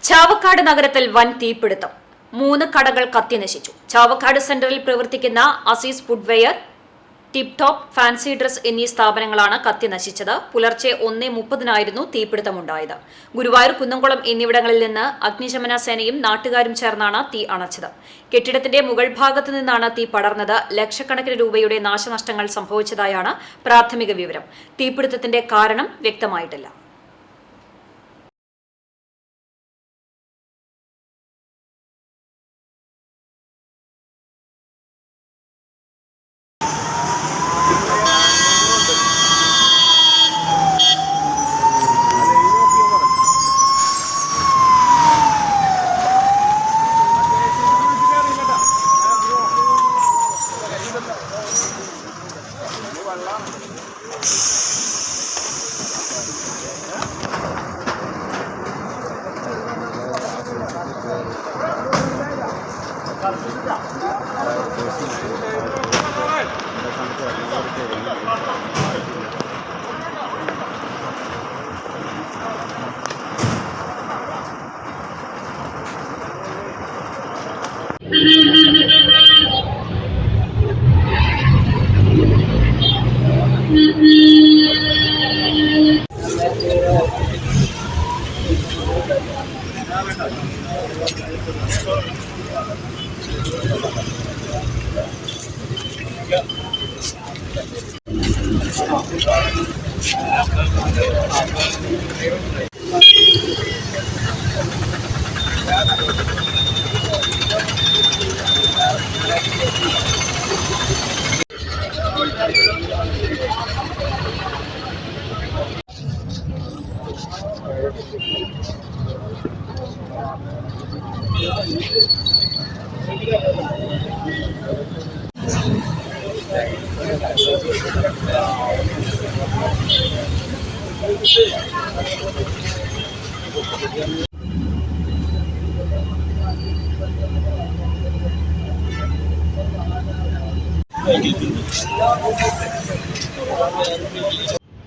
ചാവക്കാട് നഗരത്തിൽ വൻ തീപിടുത്തം. 3 കടകൾ കത്തിനശിച്ചു. ചാവക്കാട് സെന്ററിൽ പ്രവർത്തിക്കുന്ന Aziz footwear, tip top, fancy dress എന്നീ സ്ഥാപനങ്ങളാണ് കത്തിനശിച്ചത്. പുലർച്ചെ 1:30 തീപിടുത്തമുണ്ടായത്. ഗുരുവായൂർ, കുന്നംകുളം എന്നിവിടങ്ങളിൽ നിന്ന് അഗ്നിശമന സേനയും നാട്ടുകാരും ചേർന്നാണ് തീ അണച്ചത്. കെട്ടിടത്തിന്റെ മുകൾ ഭാഗത്തു നിന്നാണ് തീ പടർന്നത്. ലക്ഷക്കണക്കിന് രൂപയുടെ നാശനഷ്ടങ്ങൾ സംഭവിച്ചതായാണ് പ്രാഥമിക വിവരം. തീപിടുത്തത്തിന്റെ കാരണം വ്യക്തമായിട്ടില്ല.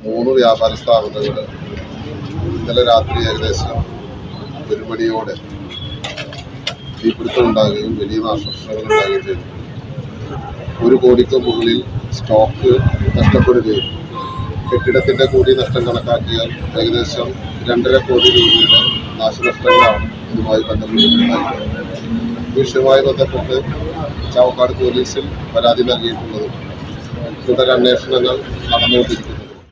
മൂന്ന് വ്യാപാര സ്ഥാപനങ്ങൾ ഇന്നലെ രാത്രി ഏകദേശം 1 മണിയോടെ തീപിടുത്തം ഉണ്ടാകുകയും വലിയ നാശനഷ്ടങ്ങൾ ഉണ്ടാകുകയും ചെയ്തു. 1 കോടിക്ക് മുകളിൽ സ്റ്റോക്ക് നഷ്ടപ്പെടുകയും കെട്ടിടത്തിന്റെ കൂടി നഷ്ടം കണക്കാക്കിയാൽ ഏകദേശം 2.5 കോടി രൂപയുടെ നാശനഷ്ടങ്ങളാണ് ഇതുമായി ബന്ധപ്പെട്ടിട്ടുണ്ടായിരുന്നത്. വിഷയവുമായി ബന്ധപ്പെട്ട് ചാവക്കാട് പോലീസിൽ പരാതി നൽകിയിട്ടുള്ളതും തുടരന്വേഷണങ്ങൾ നടന്നുകൊണ്ടിരിക്കുന്നു.